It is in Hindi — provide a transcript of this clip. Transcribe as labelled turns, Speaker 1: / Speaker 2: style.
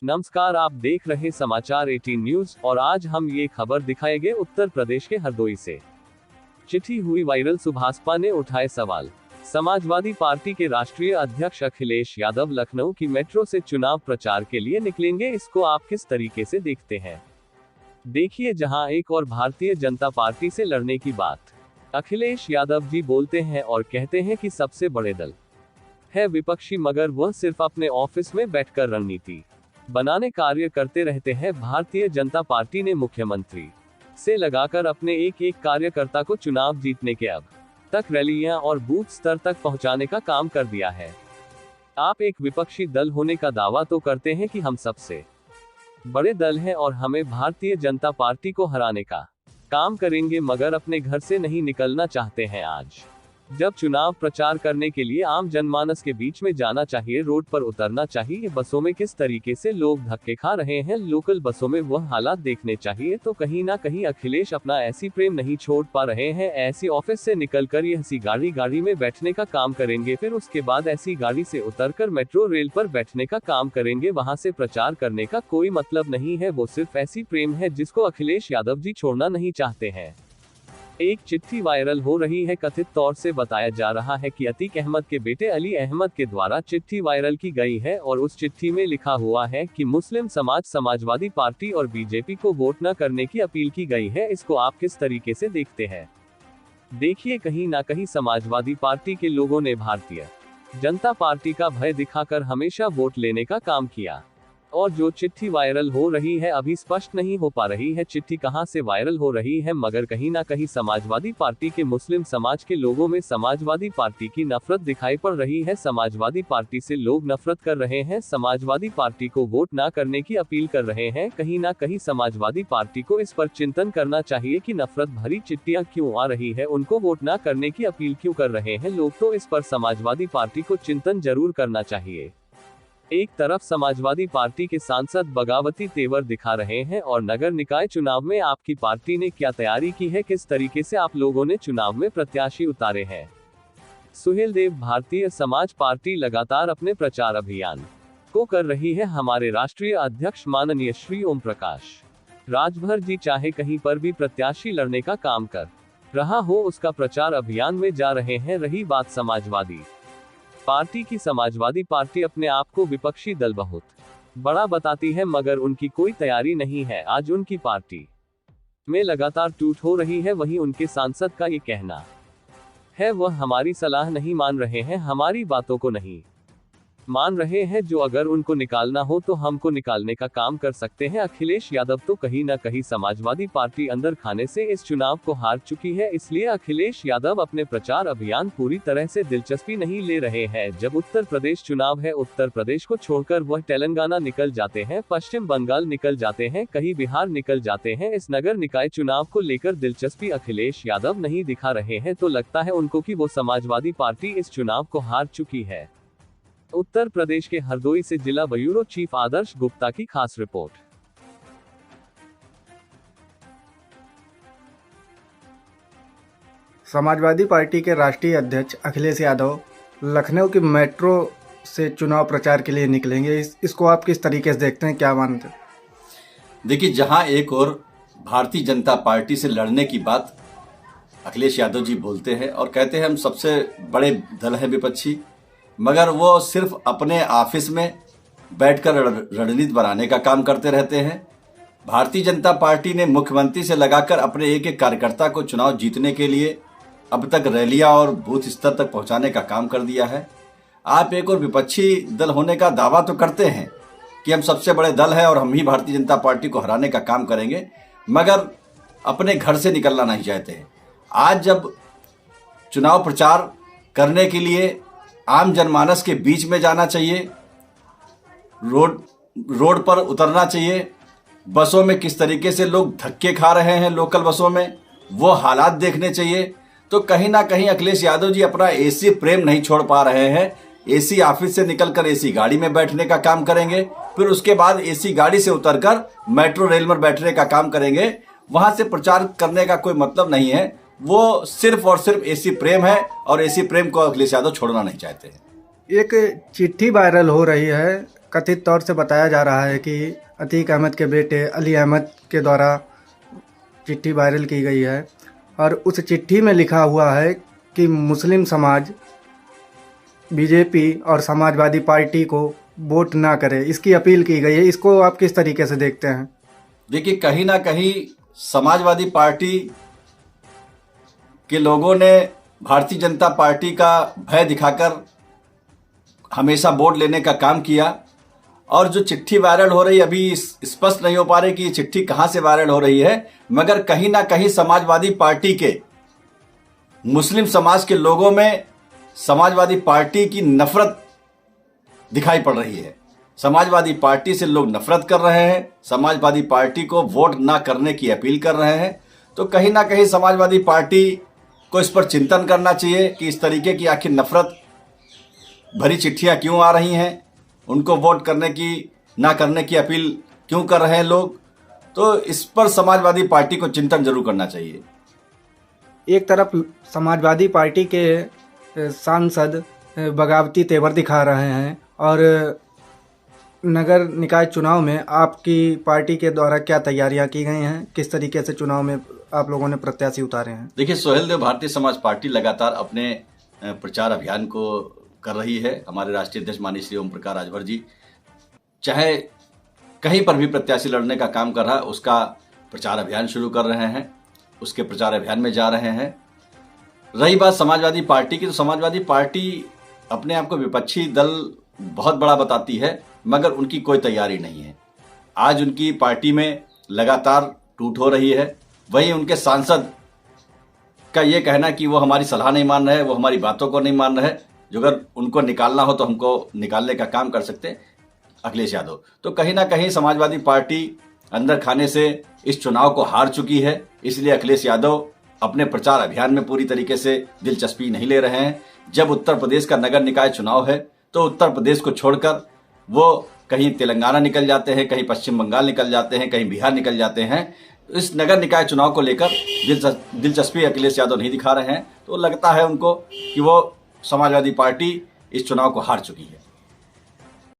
Speaker 1: नमस्कार, आप देख रहे समाचार 18 न्यूज और आज हम ये खबर दिखाएंगे उत्तर प्रदेश के हरदोई से। चिट्ठी हुई वायरल, सुभाषपा ने उठाए सवाल। समाजवादी पार्टी के राष्ट्रीय अध्यक्ष अखिलेश यादव लखनऊ की मेट्रो से चुनाव प्रचार के लिए निकलेंगे, इसको आप किस तरीके से देखते हैं? देखिए, जहां एक और भारतीय जनता पार्टी से लड़ने की बात। अखिलेश यादव जी बोलते हैं और कहते हैं कि सबसे बड़े दल है विपक्षी, मगर वह सिर्फ अपने ऑफिस में बैठकर रणनीति बनाने कार्य करते रहते हैं। भारतीय जनता पार्टी ने मुख्यमंत्री से लगाकर अपने एक एक कार्यकर्ता को चुनाव जीतने के अब तक रैलियां और बूथ स्तर तक पहुंचाने का काम कर दिया है। आप एक विपक्षी दल होने का दावा तो करते हैं कि हम सबसे बड़े दल हैं और हमें भारतीय जनता पार्टी को हराने का काम करेंगे, मगर अपने घर से नहीं निकलना चाहते हैं। आज जब चुनाव प्रचार करने के लिए आम जनमानस के बीच में जाना चाहिए, रोड पर उतरना चाहिए, बसों में किस तरीके से लोग धक्के खा रहे हैं, लोकल बसों में वह हालात देखने चाहिए, तो कहीं ना कहीं अखिलेश अपना ऐसी प्रेम नहीं छोड़ पा रहे हैं। ऐसी ऑफिस से निकलकर ये ऐसी गाड़ी में बैठने का काम करेंगे, फिर उसके बाद ऐसी गाड़ी से उतरकर मेट्रो रेल पर बैठने का काम करेंगे। वहां से प्रचार करने का कोई मतलब नहीं है, वो सिर्फ ऐसी प्रेम है जिसको अखिलेश यादव जी छोड़ना नहीं चाहते हैं। एक चिट्ठी वायरल हो रही है। कथित तौर से बताया जा रहा है कि अतीक अहमद के बेटे अली अहमद के द्वारा चिट्ठी वायरल की गई है और उस चिट्ठी में लिखा हुआ है कि मुस्लिम समाज समाजवादी पार्टी और बीजेपी को वोट न करने की अपील की गई है। इसको आप किस तरीके से देखते हैं? देखिए, कहीं ना कहीं समाजवादी पार्टी के लोगों ने भारतीय जनता पार्टी का भय दिखाकर हमेशा वोट लेने का काम किया, और जो चिट्ठी वायरल हो रही है अभी स्पष्ट नहीं हो पा रही है चिट्ठी कहां से वायरल हो रही है, मगर कहीं ना कहीं समाजवादी पार्टी के मुस्लिम समाज के लोगों में समाजवादी पार्टी की नफरत दिखाई पड़ रही है। समाजवादी पार्टी से लोग नफरत कर रहे हैं, समाजवादी पार्टी को वोट ना करने की अपील कर रहे हैं। कहीं ना कहीं समाजवादी पार्टी को इस पर चिंतन करना चाहिए कि नफरत भरी चिट्ठियां क्यों आ रही है, उनको वोट ना करने की अपील क्यों कर रहे हैं लोग, तो इस पर समाजवादी पार्टी को चिंतन जरूर करना चाहिए। एक तरफ समाजवादी पार्टी के सांसद बगावती तेवर दिखा रहे हैं और नगर निकाय चुनाव में आपकी पार्टी ने क्या तैयारी की है, किस तरीके से आप लोगों ने चुनाव में प्रत्याशी उतारे हैं। सुहेल देव, भारतीय समाज पार्टी लगातार अपने प्रचार अभियान को कर रही है। हमारे राष्ट्रीय अध्यक्ष माननीय श्री ओम प्रकाश राजभर जी चाहे कहीं पर भी प्रत्याशी लड़ने का काम कर रहा हो, उसका प्रचार अभियान में जा रहे हैं। रही बात समाजवादी पार्टी की, समाजवादी पार्टी अपने आप को विपक्षी दल बहुत बड़ा बताती है, मगर उनकी कोई तैयारी नहीं है। आज उनकी पार्टी में लगातार टूट हो रही है। वहीं उनके सांसद का ये कहना है वह हमारी सलाह नहीं मान रहे हैं, हमारी बातों को नहीं मान रहे हैं, जो अगर उनको निकालना हो तो हमको निकालने का काम कर सकते हैं। अखिलेश यादव तो कहीं ना कहीं समाजवादी पार्टी अंदर खाने से इस चुनाव को हार चुकी है, इसलिए अखिलेश यादव अपने प्रचार अभियान पूरी तरह से दिलचस्पी नहीं ले रहे हैं। जब उत्तर प्रदेश चुनाव है, उत्तर प्रदेश को छोड़कर वह तेलंगाना निकल जाते हैं, पश्चिम बंगाल निकल जाते हैं, कहीं बिहार निकल जाते हैं। इस नगर निकाय चुनाव को लेकर दिलचस्पी अखिलेश यादव नहीं दिखा रहे हैं, तो लगता है उनको कि वो समाजवादी पार्टी इस चुनाव को हार चुकी है। उत्तर प्रदेश के हरदोई से जिला ब्यूरो चीफ आदर्श गुप्ता की खास रिपोर्ट।
Speaker 2: समाजवादी पार्टी के राष्ट्रीय अध्यक्ष अखिलेश यादव लखनऊ की मेट्रो से चुनाव प्रचार के लिए निकलेंगे, इसको आप किस तरीके से देखते हैं, क्या मानते हैं?
Speaker 3: देखिए, जहां एक और भारतीय जनता पार्टी से लड़ने की बात अखिलेश यादव जी बोलते हैं और कहते हैं हम सबसे बड़े दल हैं विपक्षी, मगर वो सिर्फ अपने ऑफिस में बैठकर रणनीति बनाने का काम करते रहते हैं। भारतीय जनता पार्टी ने मुख्यमंत्री से लगाकर अपने एक एक कार्यकर्ता को चुनाव जीतने के लिए अब तक रैलियां और बूथ स्तर तक पहुंचाने का काम कर दिया है। आप एक और विपक्षी दल होने का दावा तो करते हैं कि हम सबसे बड़े दल हैं और हम ही भारतीय जनता पार्टी को हराने का काम करेंगे, मगर अपने घर से निकलना नहीं चाहते हैं। आज जब चुनाव प्रचार करने के लिए आम जनमानस के बीच में जाना चाहिए, रोड पर उतरना चाहिए, बसों में किस तरीके से लोग धक्के खा रहे हैं, लोकल बसों में वो हालात देखने चाहिए, तो कहीं ना कहीं अखिलेश यादव जी अपना एसी प्रेम नहीं छोड़ पा रहे हैं। एसी ऑफिस से निकलकर एसी गाड़ी में बैठने का काम करेंगे, फिर उसके बाद एसी गाड़ी से उतरकर मेट्रो रेल में बैठने का काम करेंगे। वहां से प्रचार करने का कोई मतलब नहीं है, वो सिर्फ और सिर्फ एसी प्रेम है और एसी प्रेम को अखिलेश यादव छोड़ना नहीं चाहते हैं।
Speaker 2: एक चिट्ठी वायरल हो रही है, कथित तौर से बताया जा रहा है कि अतीक अहमद के बेटे अली अहमद के द्वारा चिट्ठी वायरल की गई है और उस चिट्ठी में लिखा हुआ है कि मुस्लिम समाज बीजेपी और समाजवादी पार्टी को वोट ना करे, इसकी अपील की गई है। इसको आप किस तरीके से देखते हैं?
Speaker 3: देखिए, कहीं ना कहीं समाजवादी पार्टी के लोगों ने भारतीय जनता पार्टी का भय दिखाकर हमेशा वोट लेने का काम किया, और जो चिट्ठी वायरल हो रही, अभी स्पष्ट नहीं हो पा रही कि ये चिट्ठी कहां से वायरल हो रही है, मगर कहीं ना कहीं समाजवादी पार्टी के मुस्लिम समाज के लोगों में समाजवादी पार्टी की नफरत दिखाई पड़ रही है। समाजवादी पार्टी से लोग नफरत कर रहे हैं, समाजवादी पार्टी को वोट ना करने की अपील कर रहे हैं। तो कहीं ना कहीं समाजवादी पार्टी को इस पर चिंतन करना चाहिए कि इस तरीके की आखिर नफरत भरी चिट्ठियां क्यों आ रही हैं, उनको वोट करने की ना करने की अपील क्यों कर रहे हैं लोग। तो इस पर समाजवादी पार्टी को चिंतन जरूर करना चाहिए।
Speaker 2: एक तरफ समाजवादी पार्टी के सांसद बगावती तेवर दिखा रहे हैं और नगर निकाय चुनाव में आपकी पार्टी के द्वारा क्या तैयारियां की गई हैं, किस तरीके से चुनाव में आप लोगों ने प्रत्याशी उतारे हैं?
Speaker 3: देखिए, सोहेल देव, भारतीय समाज पार्टी लगातार अपने प्रचार अभियान को कर रही है। हमारे राष्ट्रीय अध्यक्ष माननीय श्री ओम प्रकाश राजभर जी चाहे कहीं पर भी प्रत्याशी लड़ने का काम कर रहा है, उसका प्रचार अभियान शुरू कर रहे हैं, उसके प्रचार अभियान में जा रहे हैं। रही बात समाजवादी पार्टी की, तो समाजवादी पार्टी अपने आप को विपक्षी दल बहुत बड़ा बताती है, मगर उनकी कोई तैयारी नहीं है। आज उनकी पार्टी में लगातार टूट हो रही है। वहीं उनके सांसद का ये कहना कि वो हमारी सलाह नहीं मान रहे, वो हमारी बातों को नहीं मान रहे, जो अगर उनको निकालना हो तो हमको निकालने का काम कर सकते हैं अखिलेश यादव। तो कहीं ना कहीं समाजवादी पार्टी अंदर खाने से इस चुनाव को हार चुकी है, इसलिए अखिलेश यादव अपने प्रचार अभियान में पूरी तरीके से दिलचस्पी नहीं ले रहे हैं। जब उत्तर प्रदेश का नगर निकाय चुनाव है तो उत्तर प्रदेश को छोड़कर वो कहीं तेलंगाना निकल जाते हैं, कहीं पश्चिम बंगाल निकल जाते हैं, कहीं बिहार निकल जाते हैं। इस नगर निकाय चुनाव को लेकर दिलचस्पी अखिलेश यादव नहीं दिखा रहे हैं। तो लगता है उनको कि वो समाजवादी पार्टी इस चुनाव को हार चुकी है।